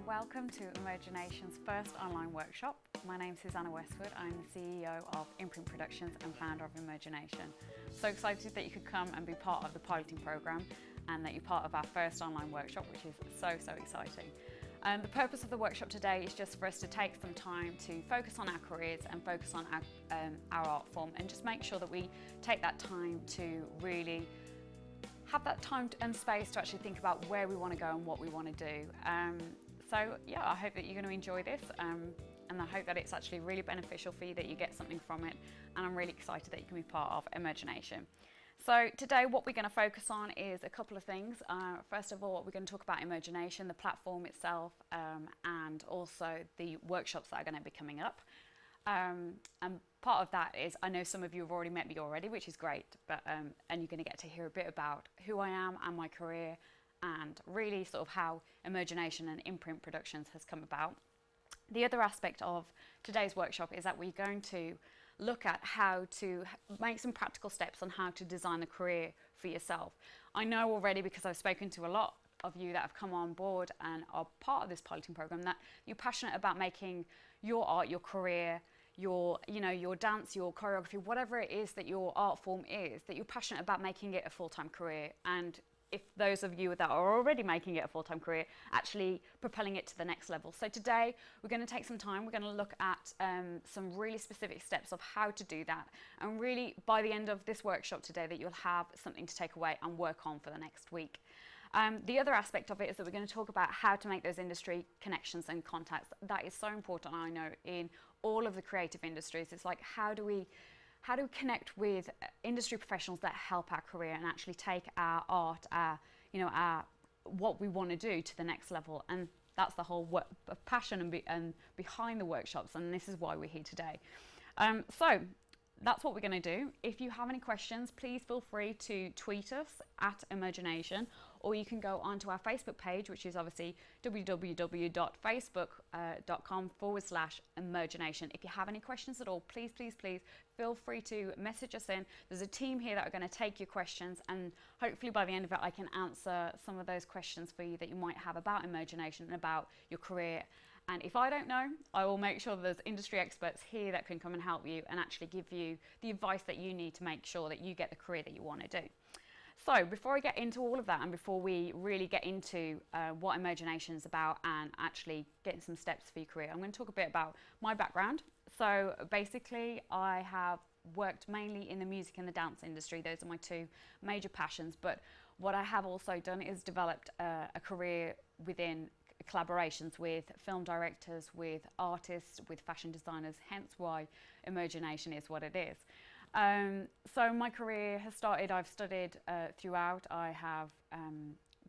welcome to Emergination's first online workshop. My name's Susanna Westwood. I'm the CEO of Imprint Productions and founder of Emergination. So excited that you could come and be part of the piloting programme and that you're part of our first online workshop, which is so exciting. The purpose of the workshop today is just for us to take some time to focus on our careers and focus on our art form, and just make sure that we take that time to really have that time and space to actually think about where we want to go and what we want to do. So yeah, I hope that you're going to enjoy this, and I hope that it's actually really beneficial for you, that you get something from it, and I'm really excited that you can be part of Emergination. So today what we're going to focus on is a couple of things. First of all, we're going to talk about Emergination, the platform itself, and also the workshops that are going to be coming up. And part of that is, I know some of you have already met me already, which is great, but and you're going to get to hear a bit about who I am and my career, and really sort of how Emergination and Imprint Productions has come about. The other aspect of today's workshop is that we're going to look at how to make some practical steps on how to design a career for yourself. I know already, because I've spoken to a lot of you that have come on board and are part of this piloting program, that you're passionate about making your art your career, your dance, your choreography, whatever it is that your art form is, that you're passionate about making it a full-time career. And if those of you that are already making it a full-time career, actually propelling it to the next level. So today we're going to take some time, we're going to look at some really specific steps of how to do that, and really by the end of this workshop today that you'll have something to take away and work on for the next week. The other aspect of it is that we're going to talk about how to make those industry connections and contacts. That is so important, I know, in all of the creative industries. It's like, how do we connect with industry professionals that help our career and actually take our art, our what we want to do to the next level. And that's the whole passion and behind the workshops, and this is why we're here today. So that's what we're going to do. If you have any questions, please feel free to tweet us at Emergination, or you can go onto our Facebook page, which is obviously www.facebook.com/Emergination. If you have any questions at all, please feel free to message us in. There's a team here that are going to take your questions, and hopefully by the end of it I can answer some of those questions for you that you might have about Emergination and about your career. And if I don't know, I will make sure there's industry experts here that can come and help you and actually give you the advice that you need to make sure that you get the career that you want to do. So before I get into all of that, and before we really get into what Emergination is about and actually getting some steps for your career, I'm going to talk a bit about my background. So basically I have worked mainly in the music and the dance industry. Those are my two major passions. But what I have also done is developed a career within collaborations with film directors, with artists, with fashion designers, hence why Emergination is what it is. So my career has started, I've studied throughout. I have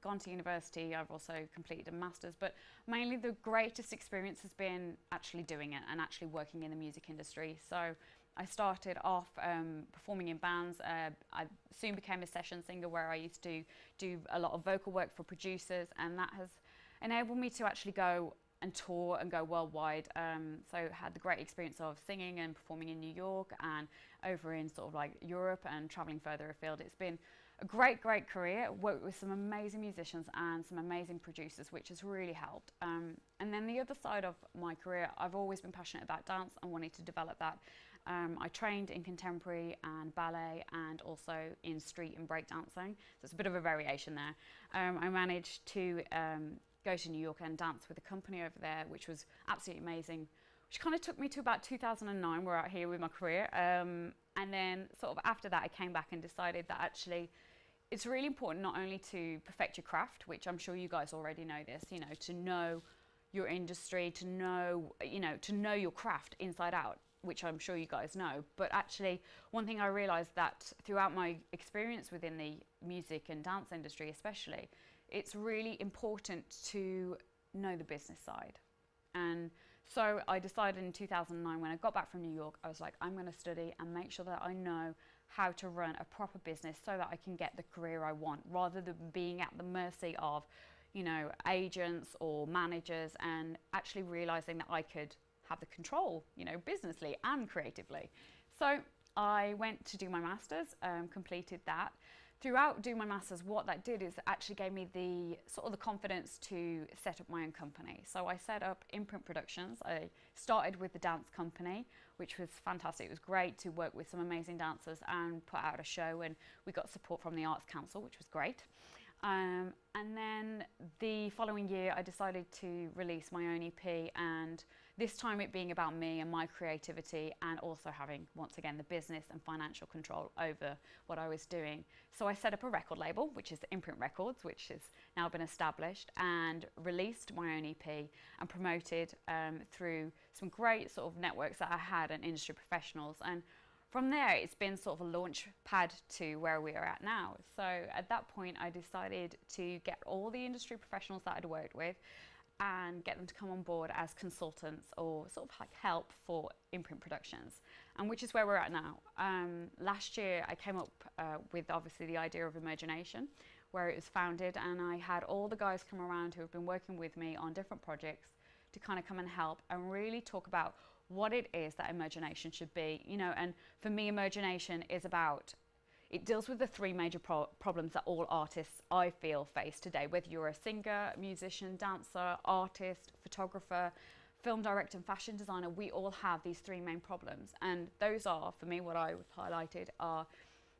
gone to university, I've also completed a master's, but mainly the greatest experience has been actually doing it and actually working in the music industry. So I started off performing in bands. I soon became a session singer, where I used to do a lot of vocal work for producers, and that has enabled me to actually go and tour and go worldwide. So had the great experience of singing and performing in New York and over in sort of like Europe and traveling further afield. It's been a great career. Worked with some amazing musicians and some amazing producers, which has really helped. And then the other side of my career, I've always been passionate about dance and wanted to develop that. I trained in contemporary and ballet, and also in street and breakdancing. So it's a bit of a variation there. I managed to go to New York and dance with a company over there, which was absolutely amazing, which kind of took me to about 2009. We're out here with my career. And then sort of after that, I came back and decided that actually it's really important not only to perfect your craft, which I'm sure you guys already know this, to know your industry, to know your craft inside out, which I'm sure you guys know. But actually, one thing I realized that throughout my experience within the music and dance industry especially, it's really important to know the business side. And so I decided in 2009, when I got back from New York, I was like, I'm going to study and make sure that I know how to run a proper business so that I can get the career I want, rather than being at the mercy of, agents or managers, and actually realizing that I could have the control, businessly and creatively. So I went to do my master's, completed that. throughout doing my masters, what that did is it actually gave me the sort of the confidence to set up my own company. So I set up Imprint Productions. I started with the dance company, which was fantastic. It was great to work with some amazing dancers and put out a show, and we got support from the Arts Council, which was great. And then the following year I decided to release my own EP, and this time it being about me and my creativity, and also having, once again, the business and financial control over what I was doing. So I set up a record label, which is Imprint Records, which has now been established, and released my own EP and promoted through some great sort of networks that I had and industry professionals. And from there, it's been sort of a launch pad to where we are at now. So at that point, I decided to get all the industry professionals that I'd worked with and get them to come on board as consultants or sort of like help for Imprint Productions, and which is where we're at now. Last year, I came up with obviously the idea of Emergination, where it was founded, and I had all the guys come around who have been working with me on different projects to kind of come and help and really talk about what it is that Emergination should be, you know. And for me, Emergination is about, it deals with the three major problems that all artists, I feel, face today. Whether you're a singer, musician, dancer, artist, photographer, film director and fashion designer, we all have these three main problems. And those are, for me, what I've highlighted are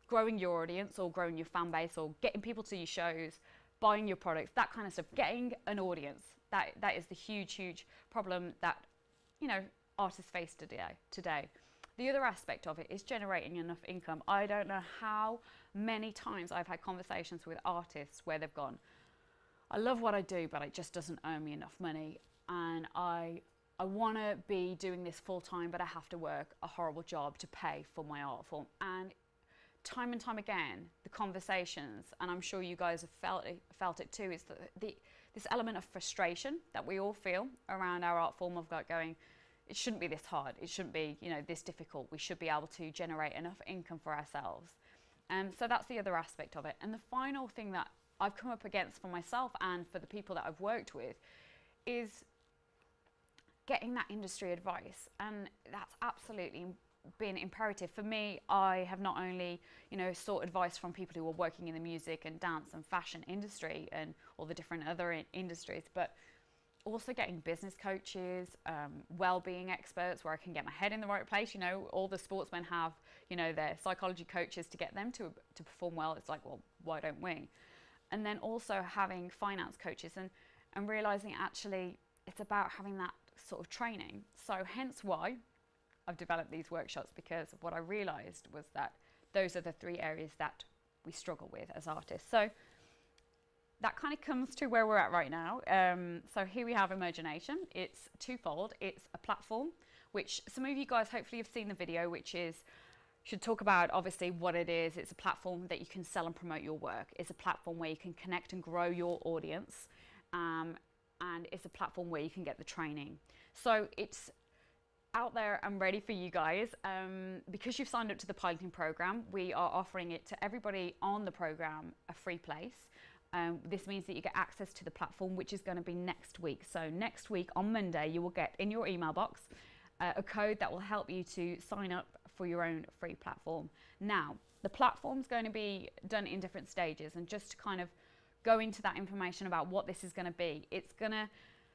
growing your audience or growing your fan base or getting people to your shows, buying your products, that kind of stuff, getting an audience. That is the huge problem that, you know, artists face today. The other aspect of it is generating enough income. I don't know how many times I've had conversations with artists where they've gone, I love what I do, but it just doesn't earn me enough money. And I want to be doing this full time, but I have to work a horrible job to pay for my art form. And time again, the conversations, and I'm sure you guys have felt it too, is this element of frustration that we all feel around our art form of like going, it shouldn't be this hard. It shouldn't be, you know, this difficult. We should be able to generate enough income for ourselves. And so that's the other aspect of it. And the final thing that I've come up against for myself and for the people that I've worked with is getting that industry advice. And that's absolutely been imperative. For me, I have not only, you know, sought advice from people who are working in the music and dance and fashion industry and all the different other industries, but also getting business coaches, well-being experts where I can get my head in the right place. You know, all the sportsmen have, you know, their psychology coaches to get them to perform well. It's like, well, why don't we? And then also having finance coaches and realizing actually it's about having that sort of training. So hence why I've developed these workshops, because what I realized was that those are the three areas that we struggle with as artists. So that kind of comes to where we're at right now. So here we have Emergination. It's twofold. It's a platform, which some of you guys hopefully have seen the video, which is, should talk about obviously what it is. It's a platform that you can sell and promote your work. It's a platform where you can connect and grow your audience. And it's a platform where you can get the training. So it's out there and ready for you guys. Because you've signed up to the piloting program, we are offering it to everybody on the program a free place. This means that you get access to the platform, which is going to be next week. So next week on Monday, you will get in your email box a code that will help you to sign up for your own free platform. Now, the platform's going to be done in different stages, and just to kind of go into that information about what this is going to be,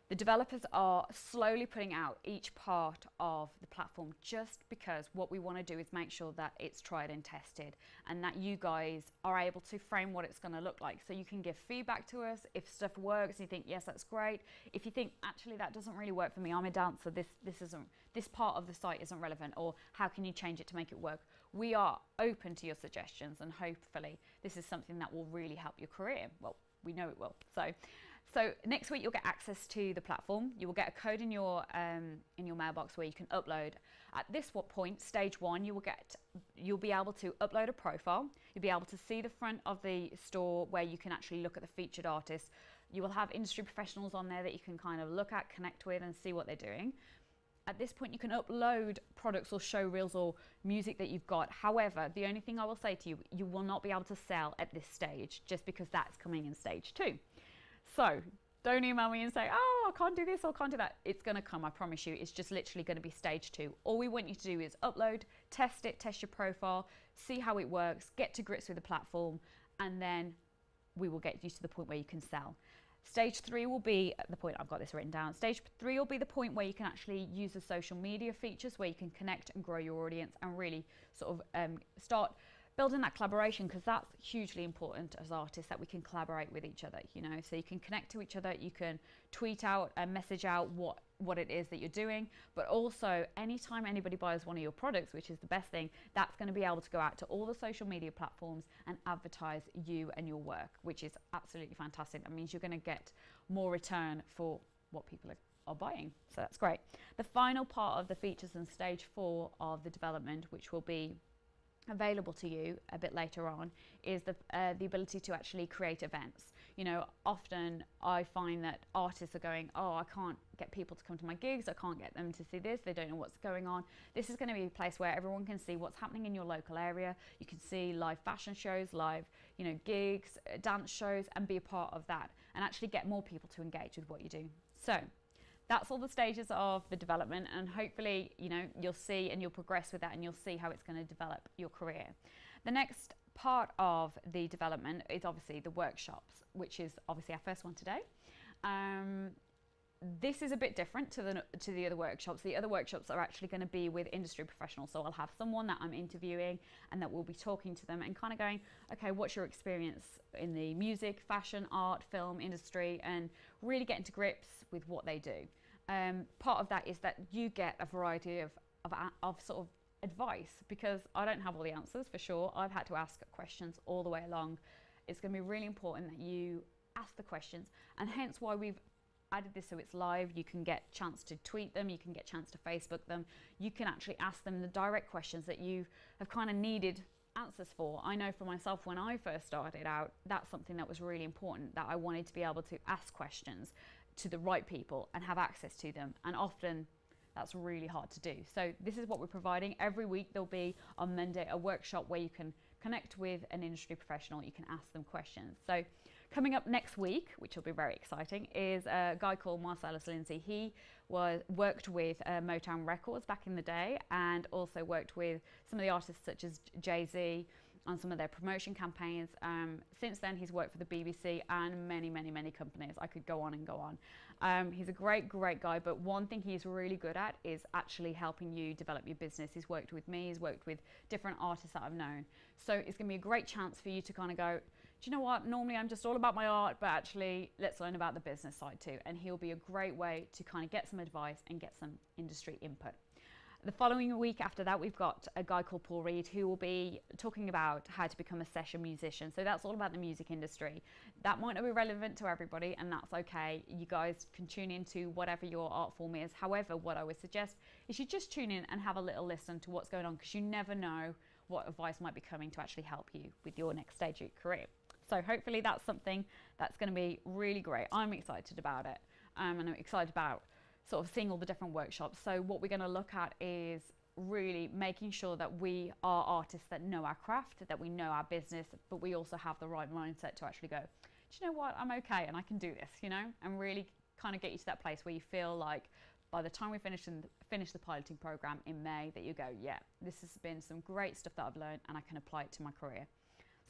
the developers are slowly putting out each part of the platform, just because what we want to do is make sure that it's tried and tested and that you guys are able to frame what it's going to look like. So you can give feedback to us if stuff works, you think, yes, that's great. If you think, actually, that doesn't really work for me, I'm a dancer, this part of the site isn't relevant, or how can you change it to make it work? We are open to your suggestions, and hopefully this is something that will really help your career. Well, we know it will. So next week you'll get access to the platform. You will get a code in your mailbox where you can upload. At this point, stage one, you'll be able to upload a profile. You'll be able to see the front of the store where you can actually look at the featured artists. You will have industry professionals on there that you can kind of look at, connect with, and see what they're doing. At this point, you can upload products or show reels or music that you've got. However, the only thing I will say to you, you will not be able to sell at this stage, just because that's coming in stage 2. So don't email me and say, oh, I can't do this or can't do that. It's going to come, I promise you. It's just literally going to be stage 2. All we want you to do is upload, test it, test your profile, see how it works, get to grips with the platform, and then we will get you to the point where you can sell. Stage 3 will be the point, I've got this written down. Stage 3 will be the point where you can actually use the social media features, where you can connect and grow your audience and really sort of start building that collaboration, because that's hugely important as artists, that we can collaborate with each other, you know, so you can connect to each other, you can tweet out and message out what it is that you're doing, but also anytime anybody buys one of your products, which is the best thing, that's going to be able to go out to all the social media platforms and advertise you and your work, which is absolutely fantastic. That means you're going to get more return for what people are buying, so that's great. The final part of the features in stage 4 of the development, which will be available to you a bit later on, is the ability to actually create events. You know, often I find that artists are going, oh, I can't get people to come to my gigs, I can't get them to see this, they don't know what's going on. This is going to be a place where everyone can see what's happening in your local area. You can see live fashion shows, live, you know, gigs, dance shows, and be a part of that and actually get more people to engage with what you do. So that's all the stages of the development, and hopefully, you know, you'll see and you'll progress with that, and you'll see how it's going to develop your career. The next part of the development is obviously the workshops, which is obviously our first one today. This is a bit different to the other workshops. The other workshops are actually going to be with industry professionals. So I'll have someone that I'm interviewing and that will be talking to them and kind of going, okay, what's your experience in the music, fashion, art, film industry, and really getting to grips with what they do. Part of that is that you get a variety of sort of advice, because I don't have all the answers for sure. I've had to ask questions all the way along. It's going to be really important that you ask the questions, and hence why we've added this so it's live. You can get a chance to tweet them, you can get a chance to Facebook them, you can actually ask them the direct questions that you have kind of needed answers for. I know for myself, when I first started out, that's something that was really important, that I wanted to be able to ask questions to the right people and have access to them, and often that's really hard to do. So this is what we're providing. Every week there'll be on Monday a workshop where you can connect with an industry professional, you can ask them questions. So coming up next week, which will be very exciting, is a guy called Marcellus Lindsay. He worked with Motown Records back in the day, and also worked with some of the artists such as Jay-Z on some of their promotion campaigns. Since then, he's worked for the BBC and many, many, many companies. I could go on and go on. He's a great, great guy, but one thing he's really good at is actually helping you develop your business. He's worked with me, he's worked with different artists that I've known. So it's gonna be a great chance for you to kind of go, do you know what, normally I'm just all about my art, but actually let's learn about the business side too. And he'll be a great way to kind of get some advice and get some industry input. The following week after that, we've got a guy called Paul Reed, who will be talking about how to become a session musician. So that's all about the music industry. That might not be relevant to everybody, and that's okay. You guys can tune into whatever your art form is. However, what I would suggest is you just tune in and have a little listen to what's going on, because you never know what advice might be coming to actually help you with your next stage of your career. So hopefully that's something that's going to be really great. I'm excited about it, and I'm excited about sort of seeing all the different workshops. So what we're going to look at is really making sure that we are artists that know our craft, that we know our business, but we also have the right mindset to actually go, do you know what, I'm okay and I can do this, you know, and really kind of get you to that place where you feel like by the time we finish the piloting program in May, that you go, yeah, this has been some great stuff that I've learned and I can apply it to my career.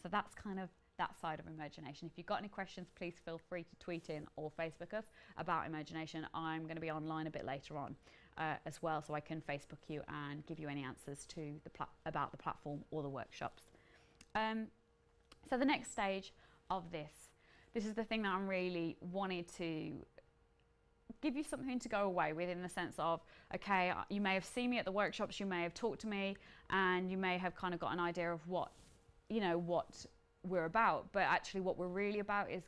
So that's kind of that side of Emergination. If you've got any questions, please feel free to tweet in or Facebook us about Emergination. I'm going to be online a bit later on as well, so I can Facebook you and give you any answers to about the platform or the workshops. So the next stage of this is the thing that I'm really wanted to give you something to go away with, in the sense of, okay, you may have seen me at the workshops, you may have talked to me, and you may have kind of got an idea of what, you know, what we're about, but actually what we're really about is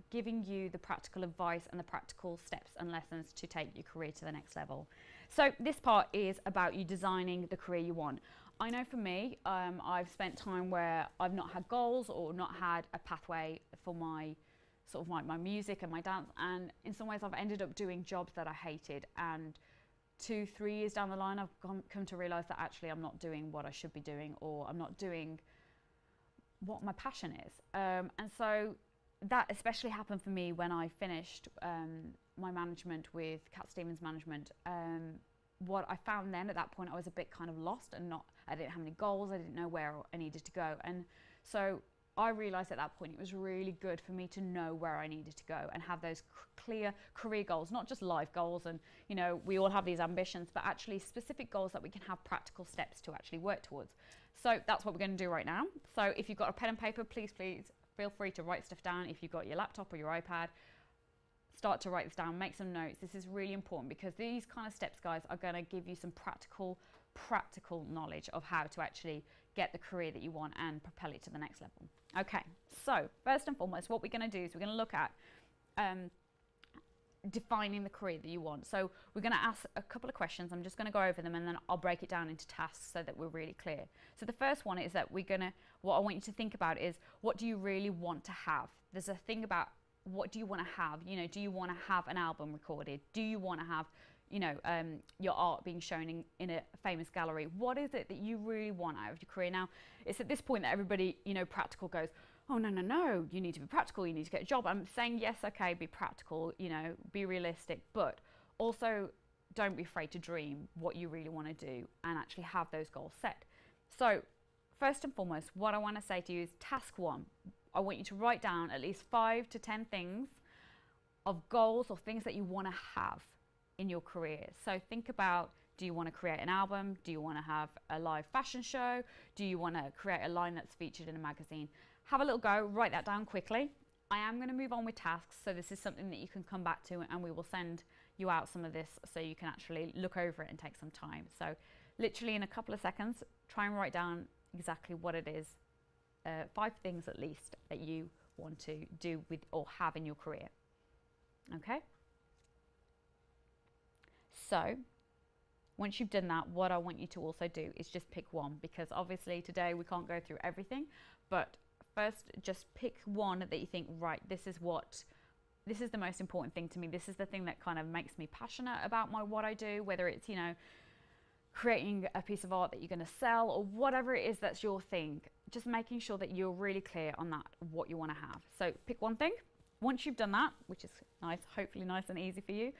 giving you the practical advice and the practical steps and lessons to take your career to the next level. So this part is about you designing the career you want. I know for me, I've spent time where I've not had goals or not had a pathway for my sort of my music and my dance, and in some ways I've ended up doing jobs that I hated, and 2-3 years down the line I've come to realize that actually I'm not doing what I should be doing, or I'm not doing what my passion is. And so that especially happened for me when I finished my management with Cat Stevens Management. What I found then at that point, I was a bit kind of lost, and I didn't have any goals, I didn't know where I needed to go. And so I realized at that point it was really good for me to know where I needed to go and have those clear career goals, not just life goals. And, you know, we all have these ambitions, but actually specific goals that we can have practical steps to actually work towards. So that's what we're going to do right now. So if you've got a pen and paper, please feel free to write stuff down. If you've got your laptop or your iPad, start to write this down, make some notes. This is really important because these kind of steps, guys, are going to give you some practical knowledge of how to actually get the career that you want and propel it to the next level. Okay, so first and foremost, what we're going to do is we're going to look at defining the career that you want. So we're going to ask a couple of questions. I'm just going to go over them and then I'll break it down into tasks so that we're really clear. So the first one is that what I want you to think about is, what do you really want to have? There's a thing about, what do you want to have? You know, do you want to have an album recorded? Do you want to have, you know, your art being shown in a famous gallery? What is it that you really want out of your career? Now, it's at this point that everybody, you know, practical goes, oh, no, you need to be practical, you need to get a job. I'm saying, yes, okay, be practical, you know, be realistic, but also don't be afraid to dream what you really want to do and actually have those goals set. So first and foremost, what I want to say to you is task 1. I want you to write down at least 5 to 10 things of goals or things that you want to have in your career. So think about, do you want to create an album? Do you want to have a live fashion show? Do you want to create a line that's featured in a magazine? Have a little go, write that down quickly. I am going to move on with tasks, so this is something that you can come back to, and we will send you out some of this so you can actually look over it and take some time. So literally in a couple of seconds, try and write down exactly what it is, 5 things at least that you want to do with or have in your career. Okay? So once you've done that, what I want you to also do is just pick one, because obviously today we can't go through everything, but first just pick one that you think, right, this is the most important thing to me. This is the thing that kind of makes me passionate about what I do, whether it's, you know, creating a piece of art that you're going to sell or whatever it is that's your thing. Just making sure that you're really clear on that, what you want to have. So pick one thing. Once you've done that, which is nice, hopefully nice and easy for you,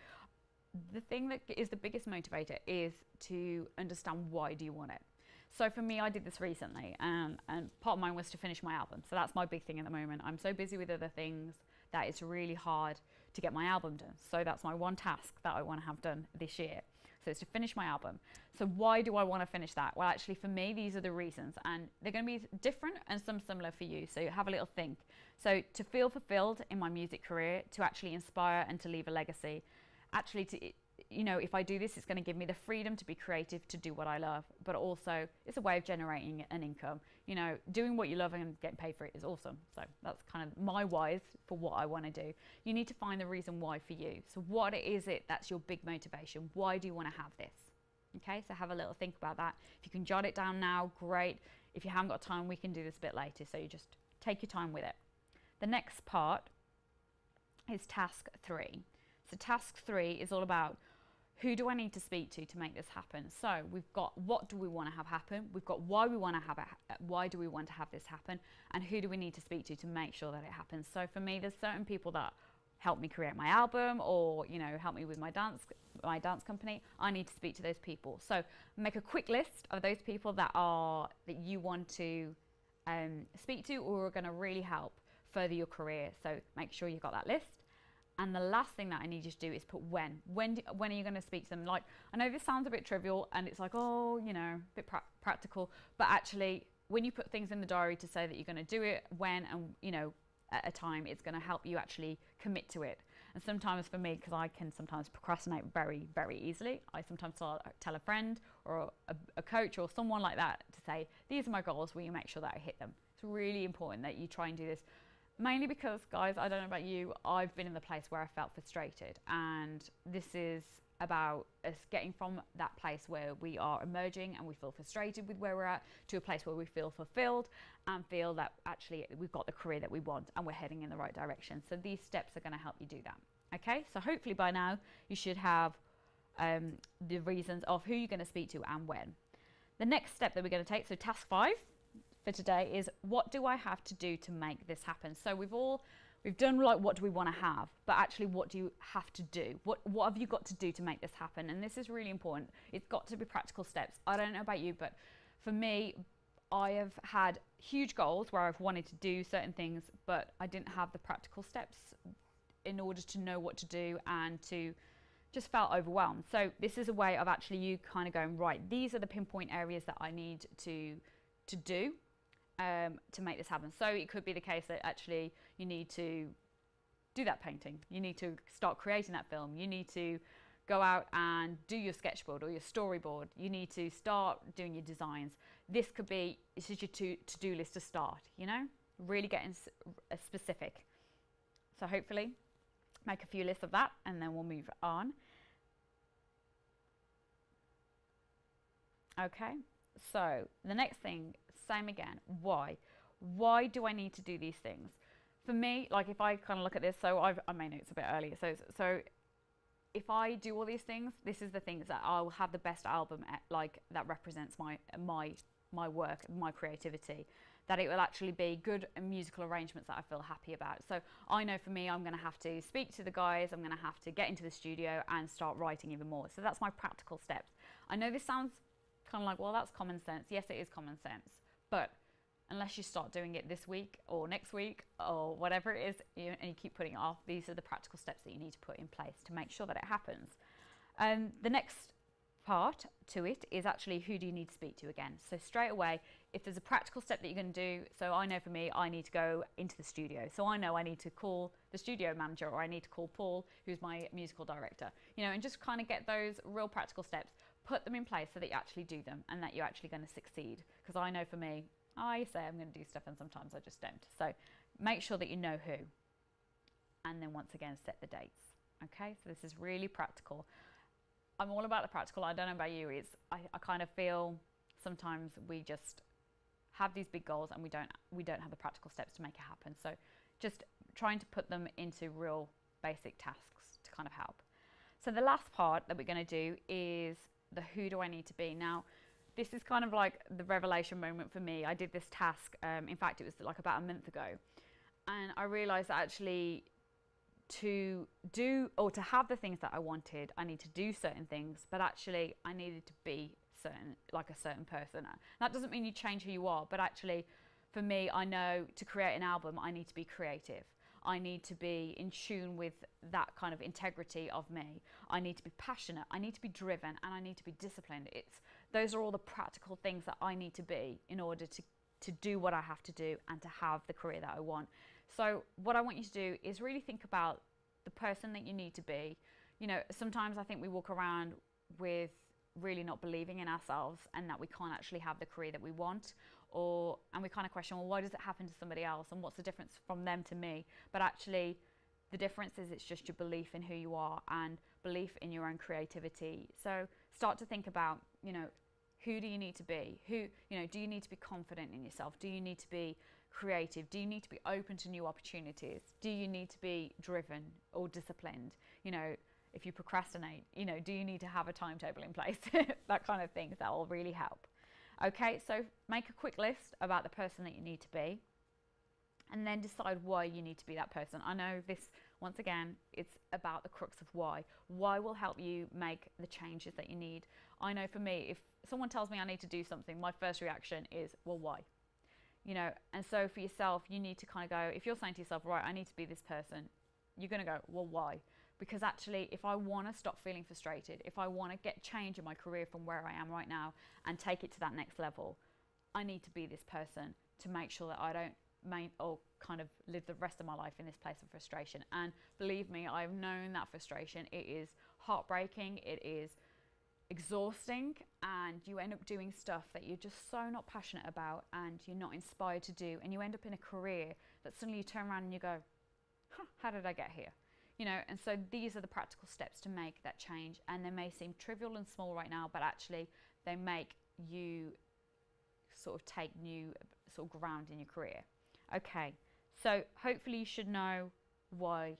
the thing that is the biggest motivator is to understand, why do you want it? So for me, I did this recently, and part of mine was to finish my album. So that's my big thing at the moment. I'm so busy with other things that it's really hard to get my album done. So that's my one task that I want to have done this year. So it's to finish my album. So why do I want to finish that? Well, actually for me, these are the reasons, and they're going to be different and some similar for you. So have a little think. So to feel fulfilled in my music career, to actually inspire and to leave a legacy, actually to, you know, if I do this, it's going to give me the freedom to be creative, to do what I love, but also it's a way of generating an income. You know, doing what you love and getting paid for it is awesome. So that's kind of my whys for what I want to do. You need to find the reason why for you. So what is it that's your big motivation? Why do you want to have this? Okay, so have a little think about that. If you can jot it down now, great. If you haven't got time, we can do this a bit later. So you just take your time with it. The next part is task 3. So task 3 is all about, who do I need to speak to make this happen? So we've got, what do we want to have happen? We've got why we want to have it, why do we want to have this happen? And who do we need to speak to make sure that it happens? So for me, there's certain people that help me create my album, or, you know, help me with my dance company. I need to speak to those people. So make a quick list of those people that you want to speak to, or are going to really help further your career. So make sure you've got that list. And the last thing that I need you to do is put when. When are you going to speak to them? Like, I know this sounds a bit trivial and it's like, oh, you know, a bit practical, but actually when you put things in the diary to say that you're going to do it when, and, you know, at a time, it's going to help you actually commit to it. And sometimes for me, because I can sometimes procrastinate very, very easily, I sometimes tell a friend or a coach or someone like that to say, these are my goals, will you make sure that I hit them? It's really important that you try and do this. Mainly because, guys, I don't know about you, I've been in the place where I felt frustrated, and this is about us getting from that place where we are emerging and we feel frustrated with where we're at, to a place where we feel fulfilled and feel that actually we've got the career that we want and we're heading in the right direction. So these steps are going to help you do that. Okay, so hopefully by now you should have the reasons of who you're going to speak to and when. The next step that we're going to take, so task 5 for today, is what do I have to do to make this happen? So we've done like, what do we want to have, but actually what do you have to do? What have you got to do to make this happen? And this is really important. It's got to be practical steps. I don't know about you, but for me, I have had huge goals where I've wanted to do certain things, but I didn't have the practical steps in order to know what to do, and to just felt overwhelmed. So this is a way of actually you kind of going, right, these are the pinpoint areas that I need to do to make this happen. So it could be the case that actually you need to do that painting, you need to start creating that film, you need to go out and do your sketchboard or your storyboard, you need to start doing your designs. This could be, this is your to-do list to start, you know, really getting specific. So hopefully make a few lists of that, and then we'll move on. Okay, so the next thing, same again, why? Why do I need to do these things? For me, like if I kind of look at this, so I may know it's a bit earlier, so if I do all these things, this is the things that I'll have the best album like that represents my work, my creativity, that it will actually be good musical arrangements that I feel happy about. So I know for me, I'm going to have to speak to the guys, I'm going to have to get into the studio and start writing even more. So that's my practical steps. I know this sounds kind of like, well, that's common sense. Yes, it is common sense, but unless you start doing it this week or next week or whatever it is, and you keep putting it off, these are the practical steps that you need to put in place to make sure that it happens. The next part to it is actually, who do you need to speak to again? So straight away, if there's a practical step that you're going to do, so I know for me, I need to go into the studio. So I know I need to call the studio manager, or I need to call Paul, who's my musical director, you know, and just kind of get those real practical steps, put them in place so that you actually do them and that you're actually going to succeed. Because I know for me, I say I'm going to do stuff and sometimes I just don't. So make sure that you know who, and then once again set the dates. Okay, so this is really practical. I'm all about the practical. I don't know about you, I kind of feel sometimes we just have these big goals and we don't have the practical steps to make it happen. So just trying to put them into real basic tasks to kind of help. So the last part that we're going to do is the who do I need to be. Now this is kind of like the revelation moment for me. I did this task, in fact it was like about a month ago, and I realized that actually to do or to have the things that I wanted, I need to do certain things, but actually I needed to be like a certain person. That doesn't mean you change who you are, but actually for me, I know to create an album I need to be creative. I need to be in tune with that kind of integrity of me. I need to be passionate, I need to be driven, and I need to be disciplined. Those are all the practical things that I need to be in order to do what I have to do and to have the career that I want. So what I want you to do is really think about the person that you need to be. You know, sometimes I think we walk around with really not believing in ourselves and that we can't actually have the career that we want, and we kind of question, well, why does it happen to somebody else and what's the difference from them to me? But actually the difference is it's just your belief in who you are and belief in your own creativity. So start to think about, you know, who do you need to be? Do you need to be confident in yourself? Do you need to be creative? Do you need to be open to new opportunities? Do you need to be driven or disciplined? You know, if you procrastinate, you know, do you need to have a timetable in place? That kind of thing, that will really help. Okay, so make a quick list about the person that you need to be, and then decide why you need to be that person. I know this, once again, it's about the crux of why. Why will help you make the changes that you need. I know for me, if someone tells me I need to do something, my first reaction is, well, why? You know, and so for yourself, you need to kind of go, if you're saying to yourself, right, I need to be this person, you're going to go, well, why? Because actually, if I want to stop feeling frustrated, if I want to get change in my career from where I am right now and take it to that next level, I need to be this person to make sure that I don't kind of live the rest of my life in this place of frustration. And believe me, I've known that frustration. It is heartbreaking, it is exhausting, and you end up doing stuff that you're just so not passionate about and you're not inspired to do, and you end up in a career that suddenly you turn around and you go, huh, how did I get here? You know, and so these are the practical steps to make that change, and they may seem trivial and small right now, but actually they make you sort of take new sort of ground in your career. Okay, so hopefully you should know why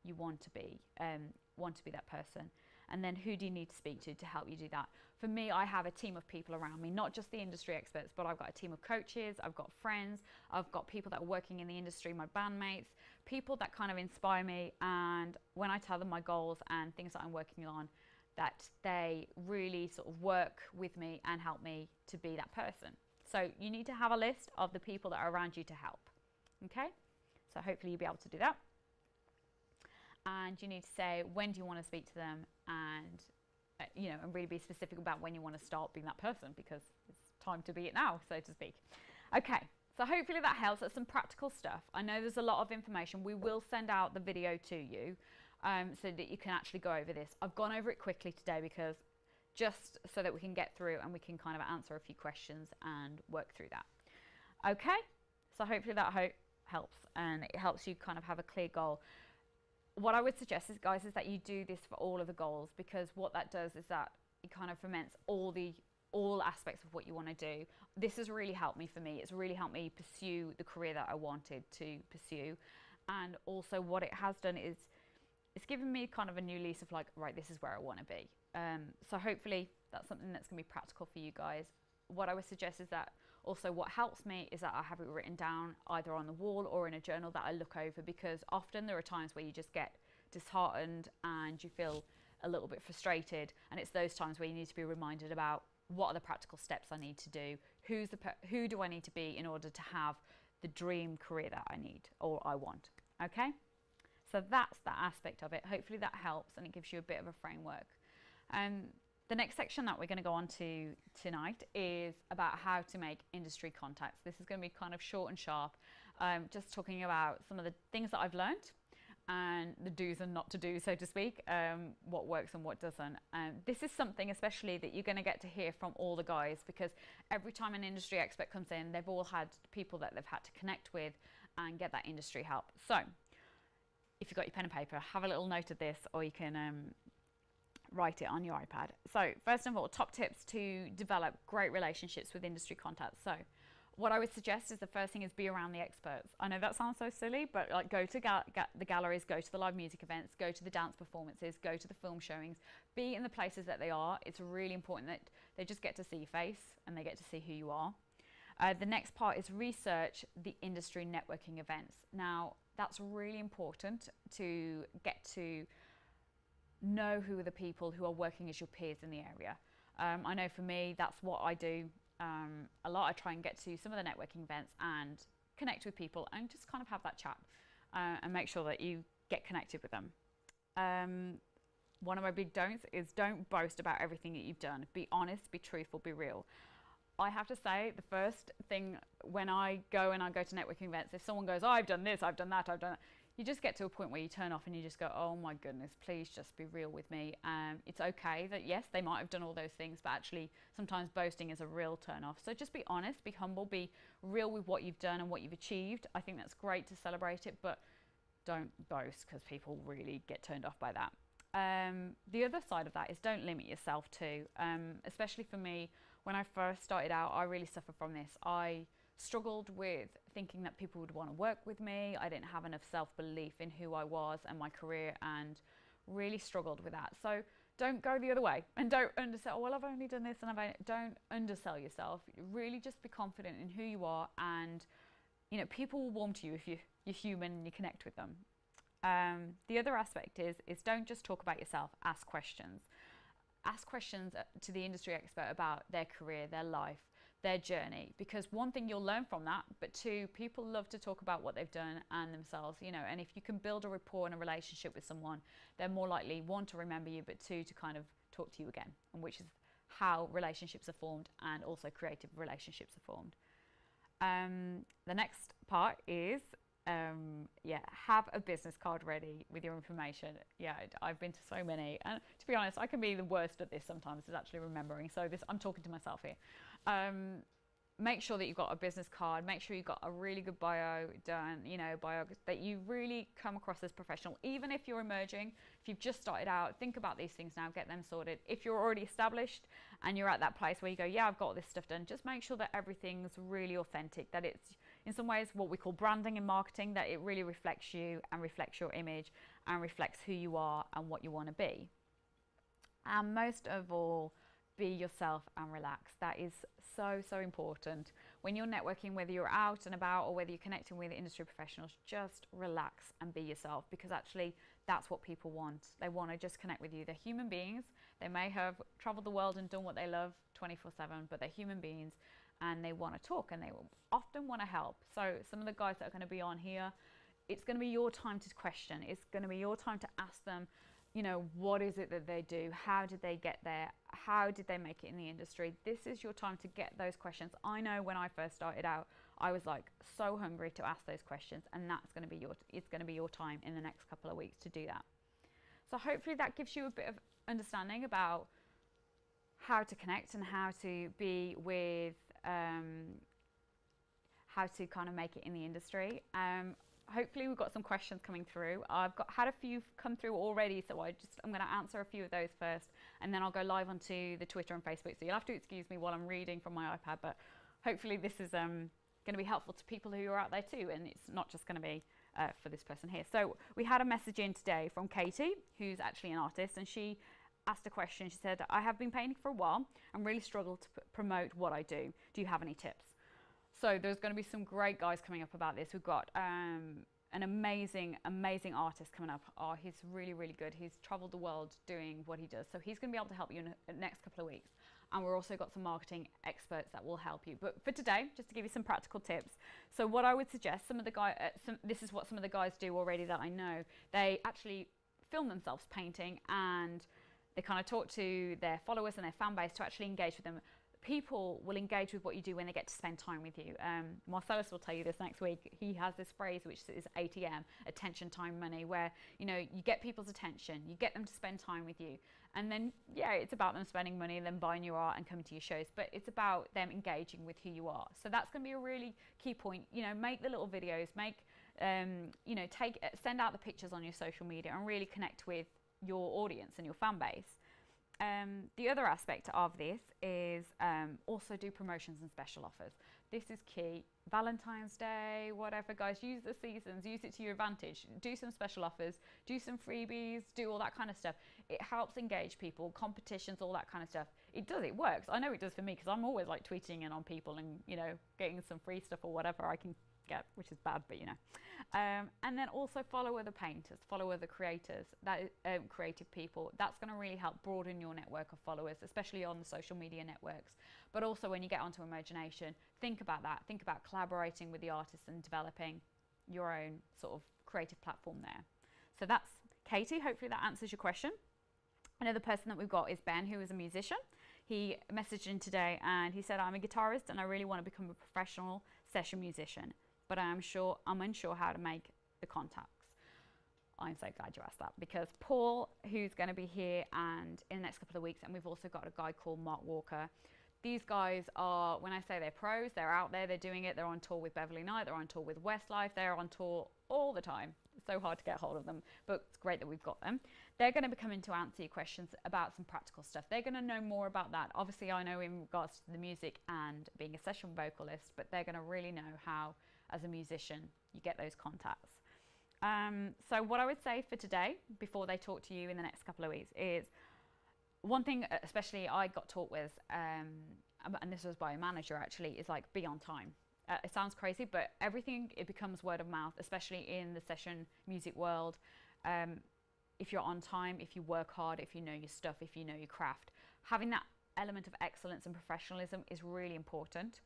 you want to be that person, and then who do you need to speak to help you do that. For me, I have a team of people around me, not just the industry experts, but I've got a team of coaches, I've got friends, I've got people that are working in the industry, my bandmates, people that kind of inspire me, and when I tell them my goals and things that I'm working on, that they really sort of work with me and help me to be that person. So you need to have a list of the people that are around you to help. Okay, so hopefully you'll be able to do that. And you need to say, when do you want to speak to them, and you know, and really be specific about when you want to start being that person, because it's time to be it now, so to speak. Okay, so hopefully that helps. That's some practical stuff. I know there's a lot of information. We will send out the video to you so that you can actually go over this. I've gone over it quickly today because just so that we can get through and we can kind of answer a few questions and work through that. Okay, so hopefully that helps, and it helps you kind of have a clear goal. What I would suggest is, guys, is that you do this for all of the goals, because what that does is that it kind of ferments all aspects of what you want to do. This has really helped me. For me, it's really helped me pursue the career that I wanted to pursue. And also what it has done is it's given me kind of a new lease of like, right, this is where I want to be. So hopefully that's something that's going to be practical for you guys. What I would suggest is that also what helps me is that I have it written down either on the wall or in a journal that I look over, because often there are times where you just get disheartened and you feel a little bit frustrated, and it's those times where you need to be reminded about what are the practical steps I need to do, who do I need to be in order to have the dream career that I need or I want. Okay, so that's that aspect of it. Hopefully that helps and it gives you a bit of a framework. The next section that we're going to go on to tonight is about how to make industry contacts. This is going to be kind of short and sharp, just talking about some of the things that I've learned and the do's and not to do, so to speak, what works and what doesn't. This is something especially that you're going to get to hear from all the guys, because every time an industry expert comes in, they've all had people that they've had to connect with and get that industry help. So if you've got your pen and paper, have a little note of this, or you can write it on your iPad. So first of all, top tips to develop great relationships with industry contacts. So what I would suggest is the first thing is be around the experts. I know that sounds so silly, but like go to the galleries, go to the live music events, go to the dance performances, go to the film showings, be in the places that they are. It's really important that they just get to see your face and they get to see who you are. The next part is research the industry networking events. Now, that's really important to get to know who are the people who are working as your peers in the area. I know for me, that's what I do a lot. I try and get to some of the networking events and connect with people and just kind of have that chat and make sure that you get connected with them. One of my big don'ts is don't boast about everything that you've done. Be honest, be truthful, be real. I have to say, the first thing when I go to networking events, if someone goes, oh, I've done this, I've done that, you just get to a point where you turn off and you just go, oh my goodness, please just be real with me. It's okay that yes, they might have done all those things, but actually sometimes boasting is a real turn off. So just be honest, be humble, be real with what you've done and what you've achieved. I think that's great to celebrate it, but don't boast, because people really get turned off by that. The other side of that is don't limit yourself too. Especially for me, when I first started out, I really suffered from this. I struggled with thinking that people would want to work with me. I didn't have enough self-belief in who I was and my career, and really struggled with that. So don't go the other way and don't undersell, oh, well, I've only done this, and don't undersell yourself. Really just be confident in who you are, and you know, people will warm to you if you're human and you connect with them. The other aspect is don't just talk about yourself, ask questions. Ask questions to the industry expert about their career, their life, their journey, because one thing you'll learn from that, but two, people love to talk about what they've done and themselves, you know, and if you can build a rapport and a relationship with someone, they're more likely, one, to remember you, but two, to kind of talk to you again, and which is how relationships are formed, and also creative relationships are formed. The next part is have a business card ready with your information. Yeah, I've been to so many, and to be honest, I can be the worst at this sometimes, is actually remembering. So I'm talking to myself here. Make sure that you've got a business card. Make sure you've got a really good bio done, you know, that you really come across as professional. Even if you're emerging, if you've just started out, think about these things now, get them sorted. If you're already established and you're at that place where you go, yeah, I've got this stuff done, just make sure that everything's really authentic, that it's in some ways what we call branding in marketing, that it really reflects you and reflects your image and reflects who you are and what you want to be. And most of all, be yourself and relax. That is so, so important. When you're networking, whether you're out and about or whether you're connecting with industry professionals, just relax and be yourself, because actually that's what people want. They want to just connect with you. They're human beings. They may have traveled the world and done what they love 24/7, but they're human beings, and they want to talk and they often want to help. So some of the guys that are going to be on here, it's going to be your time to question. It's going to be your time to ask them, you know, what is it that they do? How did they get there? How did they make it in the industry? This is your time to get those questions. I know when I first started out, I was like so hungry to ask those questions, and that's going to be it's going to be your time in the next couple of weeks to do that. So hopefully that gives you a bit of understanding about how to connect and how to be with, how to kind of make it in the industry. Hopefully we've got some questions coming through. I've had a few come through already, so I'm going to answer a few of those first, and then I'll go live onto the Twitter and Facebook. So you'll have to excuse me while I'm reading from my iPad, but hopefully this is going to be helpful to people who are out there too, and it's not just going to be for this person here. So we had a message in today from Katie, who's actually an artist, and she asked a question. She said, I have been painting for a while and really struggle to promote what I do. Do you have any tips? So there's going to be some great guys coming up about this. We've got an amazing artist coming up. Oh, he's really, really good. He's traveled the world doing what he does. So he's going to be able to help you in the next couple of weeks. And we're also got some marketing experts that will help you. But for today, just to give you some practical tips. So what I would suggest, this is what some of the guys do already that I know. They actually film themselves painting, and they kind of talk to their followers and their fan base to actually engage with them. People will engage with what you do when they get to spend time with you. Marcellus will tell you this next week. He has this phrase which is ATM, attention, time, money, where you get people's attention, you get them to spend time with you, and then it's about them spending money and then buying your art and coming to your shows, but it's about them engaging with who you are. So that's going to be a really key point. Make the little videos, send out the pictures on your social media and really connect with your audience and your fan base. The other aspect of this is also do promotions and special offers. This is key. Valentine's Day, whatever, guys, use the seasons, use it to your advantage. Do some special offers, do some freebies, do all that kind of stuff. It helps engage people, competitions, all that kind of stuff. It works. I know it does for me, because I'm always like tweeting in on people and, getting some free stuff or whatever I can get, which is bad, but and then also follow other painters, follow other creators, creative people. That's going to really help broaden your network of followers, especially on the social media networks. But also when you get onto Imagination, think about that. Think about collaborating with the artists and developing your own sort of creative platform there. So that's Katie. Hopefully that answers your question. Another person that we've got is Ben, who is a musician. He messaged in today and he said, I'm a guitarist and I really want to become a professional session musician, but I'm unsure how to make the contacts. I'm so glad you asked that, because Paul, who's going to be here and in the next couple of weeks, and we've also got a guy called Mark Walker. These guys are, when I say they're pros, they're out there, they're doing it. They're on tour with Beverly Knight, they're on tour with Westlife, they're on tour all the time. It's so hard to get hold of them, but it's great that we've got them. They're going to be coming to answer your questions about some practical stuff. They're going to know more about that. Obviously, I know in regards to the music and being a session vocalist, but they're going to really know how, as a musician, you get those contacts. So what I would say for today, before they talk to you in the next couple of weeks, is one thing, especially I got taught with, and this was by a manager actually, is like, be on time. It sounds crazy, but everything, it becomes word of mouth, especially in the session music world. If you're on time, if you work hard, if you know your stuff, if you know your craft, having that element of excellence and professionalism is really important.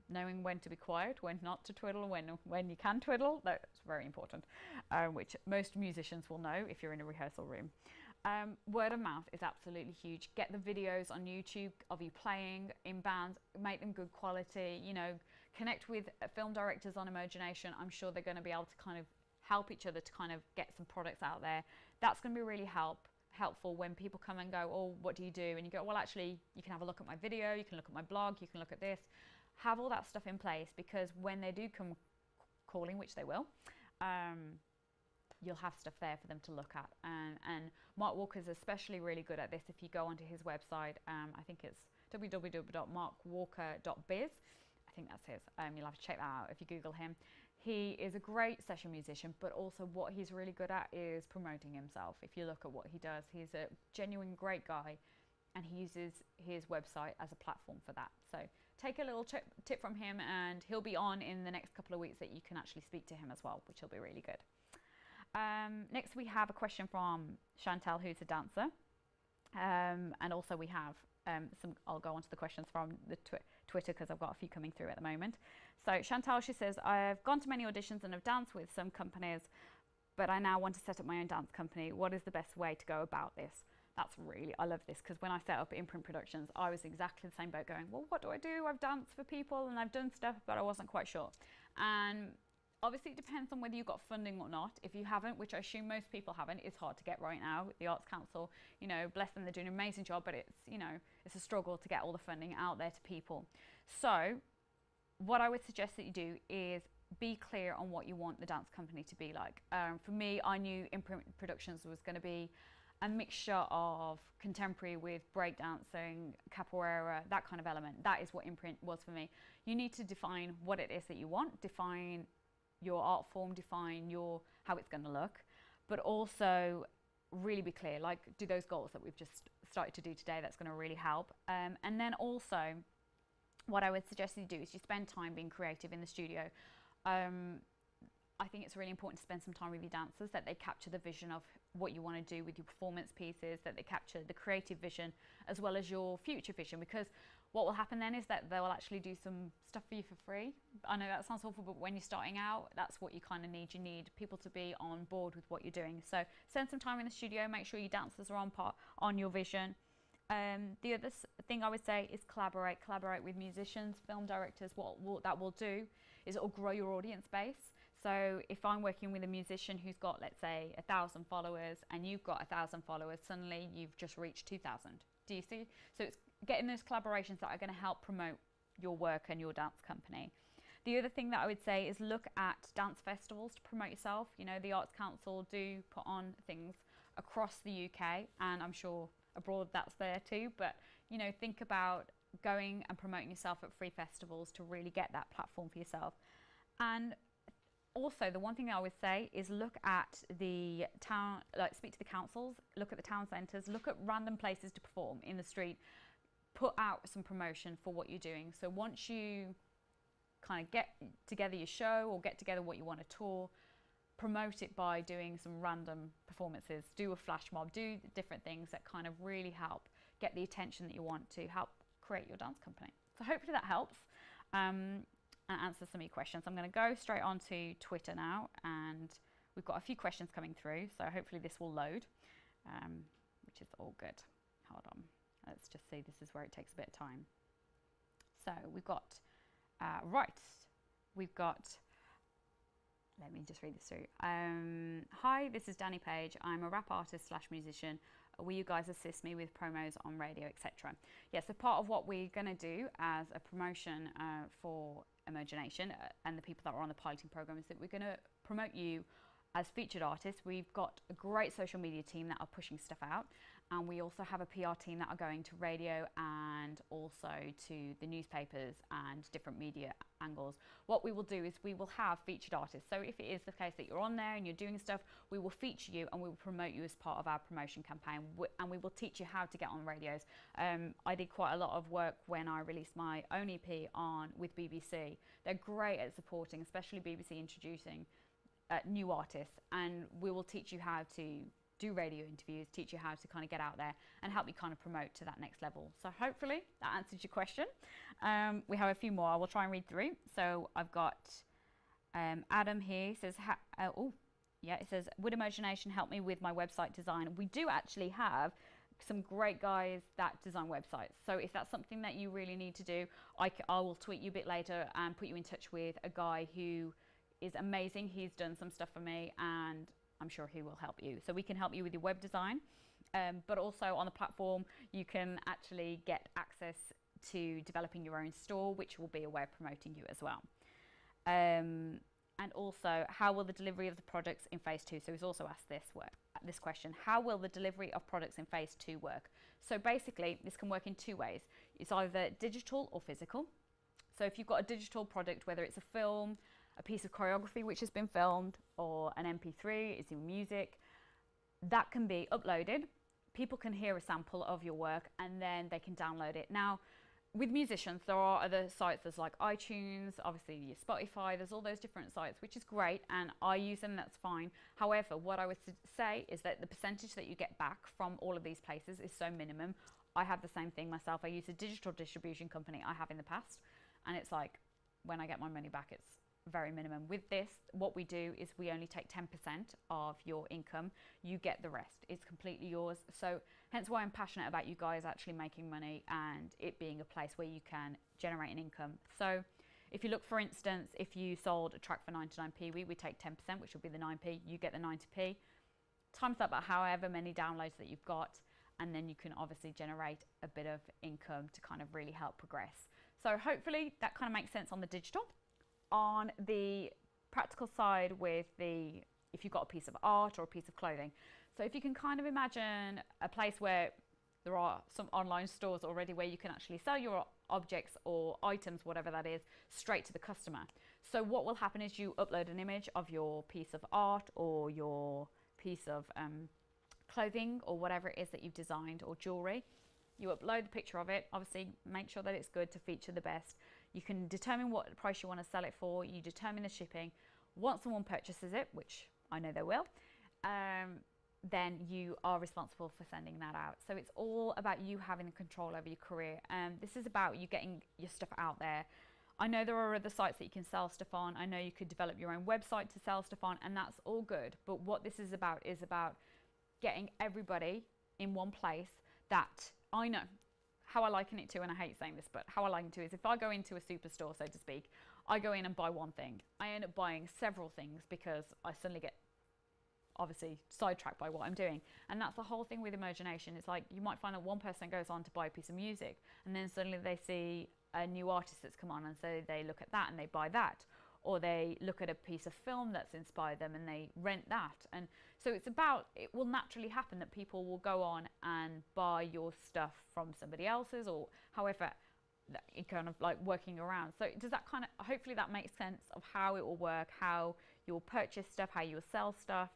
Knowing when to be quiet, when not to twiddle, when you can twiddle, that's very important, which most musicians will know if you're in a rehearsal room. Word of mouth is absolutely huge. Get the videos on YouTube of you playing in bands, make them good quality, connect with film directors on Imagination. I'm sure they're going to be able to kind of help each other to kind of get some products out there. That's going to be really helpful when people come and go, oh, what do you do? And you go, well, actually, you can have a look at my video, you can look at my blog, you can look at this. Have all that stuff in place, because when they do come calling, which they will, you'll have stuff there for them to look at. And Mark Walker's especially really good at this. If you go onto his website, I think it's www.markwalker.biz. I think that's his. You'll have to check that out if you Google him. He is a great session musician, but also what he's really good at is promoting himself. If you look at what he does, he's a genuine great guy, and he uses his website as a platform for that. So take a little tip from him, and he'll be on in the next couple of weeks that you can actually speak to him as well, which will be really good. Next we have a question from Chantel, who's a dancer. And also we have I'll go on to the questions from the Twitter because I've got a few coming through at the moment. So Chantal, she says, I've gone to many auditions and have danced with some companies, but I now want to set up my own dance company. What is the best way to go about this? That's really, I love this, because when I set up Imprint Productions, I was exactly the same boat going, well, what do I do? I've danced for people and I've done stuff, but I wasn't quite sure. And obviously it depends on whether you've got funding or not. If you haven't, which I assume most people haven't, it's hard to get right now. The Arts Council, you know, bless them, they're doing an amazing job, but it's, you know, it's a struggle to get all the funding out there to people. So what I would suggest that you do is be clear on what you want the dance company to be like. For me, I knew Imprint Productions was going to be a mixture of contemporary with breakdancing, capoeira, that kind of element. That is what Imprint was for me. You need to define what it is that you want, define your art form, define how it's going to look, but also really be clear, like do those goals that we've just started to do today. That's going to really help. And then also what I would suggest you do is you spend time being creative in the studio. I think it's really important to spend some time with your dancers, that they capture the vision of what you want to do with your performance pieces, that they capture the creative vision as well as your future vision, because what will happen then is that they'll actually do some stuff for you for free. I know that sounds awful, but when you're starting out, that's what you kind of need. You need people to be on board with what you're doing. So spend some time in the studio, make sure your dancers are on your vision. The other thing I would say is collaborate with musicians, film directors. What that will do is it will grow your audience base. So if I'm working with a musician who's got, let's say, 1,000 followers and you've got 1,000 followers, suddenly you've just reached 2,000. Do you see? So it's getting those collaborations that are going to help promote your work and your dance company. The other thing that I would say is look at dance festivals to promote yourself. You know, the Arts Council do put on things across the UK, and I'm sure abroad that's there too, but you know, think about going and promoting yourself at free festivals to really get that platform for yourself. And also, the one thing I would say is look at the town, like speak to the councils, look at the town centres, look at random places to perform in the street, put out some promotion for what you're doing. So once you kind of get together your show or get together what you want to tour, promote it by doing some random performances, do a flash mob, do different things that kind of really help get the attention that you want to help create your dance company. So hopefully that helps. And answer some of your questions. I'm going to go straight on to Twitter now, and we've got a few questions coming through, so hopefully this will load, which is all good. Hold on, let's just see. This is where it takes a bit of time. So we've got let me just read this through. Hi, this is Danny Page. I'm a rap artist / musician. Will you guys assist me with promos on radio, etc.? Yeah, so part of what we're going to do as a promotion for Imagination and the people that are on the piloting program is that we're going to promote you as featured artists. We've got a great social media team that are pushing stuff out, and we also have a PR team that are going to radio and also to the newspapers and different media angles. What we will do is we will have featured artists. So if it is the case that you're on there and you're doing stuff, we will feature you and we will promote you as part of our promotion campaign, and we will teach you how to get on radios. I did quite a lot of work when I released my own EP with BBC. They're great at supporting, especially BBC introducing new artists, and we will teach you how to do radio interviews, teach you how to kind of get out there and help you kind of promote to that next level. So hopefully that answers your question. We have a few more I will try and read through. So I've got Adam here. He says, it says, would Imagination help me with my website design? We do actually have some great guys that design websites. So if that's something that you really need to do, I will tweet you a bit later and put you in touch with a guy who is amazing. He's done some stuff for me and I'm sure he will help you. So we can help you with your web design, but also on the platform, you can actually get access to developing your own store, which will be a way of promoting you as well. And also, how will the delivery of the products in phase 2? So he's also asked this question, how will the delivery of products in phase 2 work? So basically, this can work in two ways. It's either digital or physical. So if you've got a digital product, whether it's a film, a piece of choreography which has been filmed, or an MP3, it's in music, that can be uploaded. People can hear a sample of your work and then they can download it. Now, with musicians, there are other sites, there's like iTunes, obviously your Spotify, there's all those different sites, which is great, and I use them, that's fine. However, what I would say is that the percentage that you get back from all of these places is so minimum. I have the same thing myself. I use a digital distribution company I have in the past, and it's like when I get my money back, it's very minimum. With this, what we do is we only take 10% of your income. You get the rest. It's completely yours. So hence why I'm passionate about you guys actually making money and it being a place where you can generate an income. So if you look, for instance, if you sold a track for 99p, we take 10%, which would be the 9p. You get the 90p. Times that by however many downloads that you've got, and then you can obviously generate a bit of income to kind of really help progress. So hopefully that kind of makes sense on the digital. On the practical side, with the, if you've got a piece of art or a piece of clothing. So if you can kind of imagine a place where there are some online stores already where you can actually sell your objects or items, whatever that is, straight to the customer. So what will happen is you upload an image of your piece of art or your piece of clothing or whatever it is that you've designed, or jewelry. You upload the picture of it, obviously make sure that it's good to feature the best. You can determine what price you want to sell it for, you determine the shipping. Once someone purchases it, which I know they will, then you are responsible for sending that out. So it's all about you having control over your career. This is about you getting your stuff out there. I know there are other sites that you can sell stuff on. I know you could develop your own website to sell stuff on, and that's all good. But what this is about getting everybody in one place. That I know how I liken it to, and I hate saying this, but how I liken it to is if I go into a superstore, so to speak, I go in and buy one thing. I end up buying several things because I suddenly get obviously sidetracked by what I'm doing. And that's the whole thing with Emergenation. It's like you might find that one person goes on to buy a piece of music, and then suddenly they see a new artist that's come on, and so they look at that and they buy that. Or they look at a piece of film that's inspired them and they rent that. And so it's about, it will naturally happen that people will go on and buy your stuff from somebody else's, or however, it kind of like working around. So does that kind of, hopefully that makes sense of how it will work, how you'll purchase stuff, how you'll sell stuff.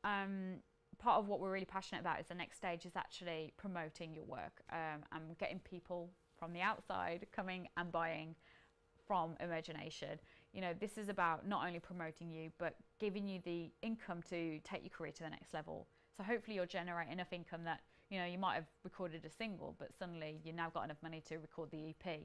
Part of what we're really passionate about is the next stage is actually promoting your work and getting people from the outside coming and buying from Emergenation. You know, this is about not only promoting you, but giving you the income to take your career to the next level. So hopefully you'll generate enough income that, you know, you might have recorded a single, but suddenly you've now got enough money to record the EP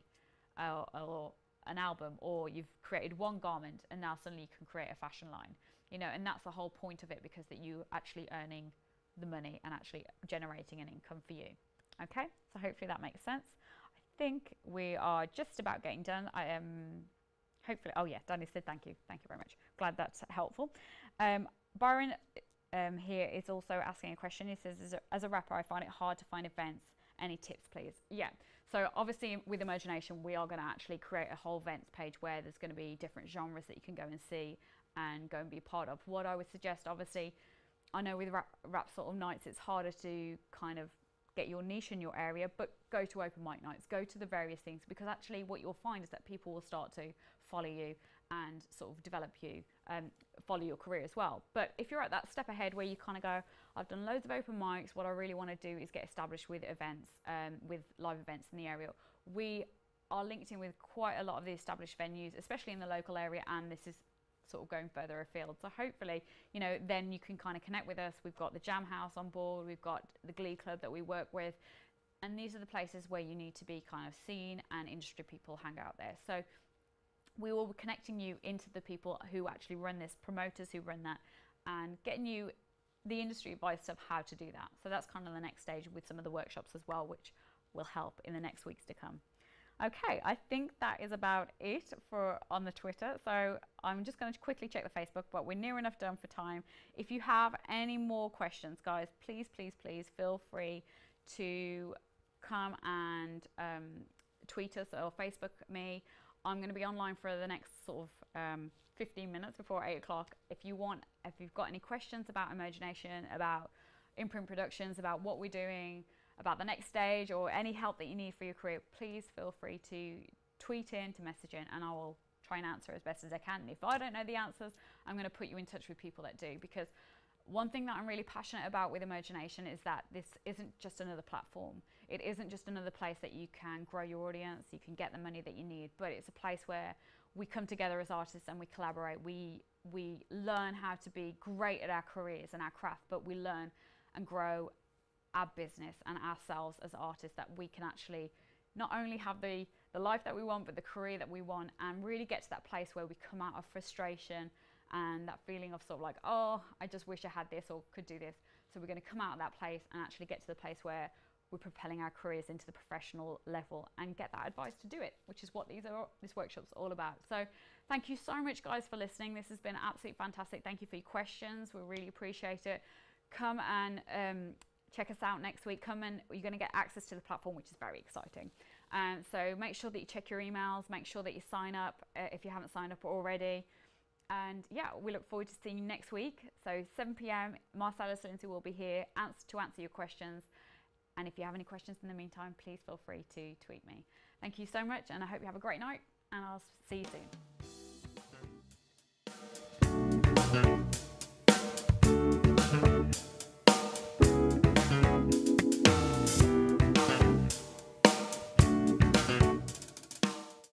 or an album, or you've created one garment and now suddenly you can create a fashion line, you know, and that's the whole point of it, because that you actually earning the money and actually generating an income for you. Okay, so hopefully that makes sense. I think we are just about getting done. I am hopefully, oh yeah, Danny said thank you very much. Glad that's helpful. Byron here is also asking a question. He says, as a rapper, I find it hard to find events. Any tips, please? Yeah, so obviously with Emergenation, we are going to actually create a whole events page where there's going to be different genres that you can go and see and go and be part of. What I would suggest, obviously, I know with rap sort of nights, it's harder to kind of get your niche in your area, but go to open mic nights, go to the various things, because actually what you'll find is that people will start to follow you and sort of develop you, follow your career as well. But if you're at that step ahead where you kind of go, I've done loads of open mics, what I really want to do is get established with events, with live events in the area. We are linked in with quite a lot of the established venues, especially in the local area, and this is sort of going further afield. So hopefully, you know, then you can kind of connect with us. We've got the Jam House on board, we've got the Glee Club that we work with, and these are the places where you need to be kind of seen and industry people hang out there. So we will be connecting you into the people who actually run this, promoters who run that, and getting you the industry advice of how to do that. So that's kind of the next stage with some of the workshops as well, which will help in the next weeks to come. Okay, I think that is about it for on the Twitter. So I'm just going to quickly check the Facebook, but we're near enough done for time. If you have any more questions, guys, please, please, please feel free to come and tweet us or Facebook me. I'm going to be online for the next sort of 15 minutes before 8 o'clock. If you've got any questions about Emergenation, about Imprint Productions, about what we're doing, about the next stage, or any help that you need for your career, please feel free to tweet in, to message in, and I will try and answer as best as I can. And if I don't know the answers, I'm going to put you in touch with people that do, because one thing that I'm really passionate about with Emergenation is that this isn't just another platform. It isn't just another place that you can grow your audience, you can get the money that you need, but it's a place where we come together as artists and we collaborate. We learn how to be great at our careers and our craft, but we learn and grow our business and ourselves as artists, that we can actually not only have the life that we want, but the career that we want, and really get to that place where we come out of frustration and that feeling of sort of like, oh, I just wish I had this or could do this. So we're going to come out of that place and actually get to the place where we're propelling our careers into the professional level and get that advice to do it, which is what this workshop's all about. So thank you so much, guys, for listening. This has been absolutely fantastic. Thank you for your questions. We really appreciate it. Come and check us out next week. Come and you're going to get access to the platform, which is very exciting. So make sure that you check your emails, make sure that you sign up if you haven't signed up already. And yeah, we look forward to seeing you next week. So 7 p.m, Marcella Lindsay will be here to answer your questions. And if you have any questions in the meantime, please feel free to tweet me. Thank you so much, and I hope you have a great night, and I'll see you soon.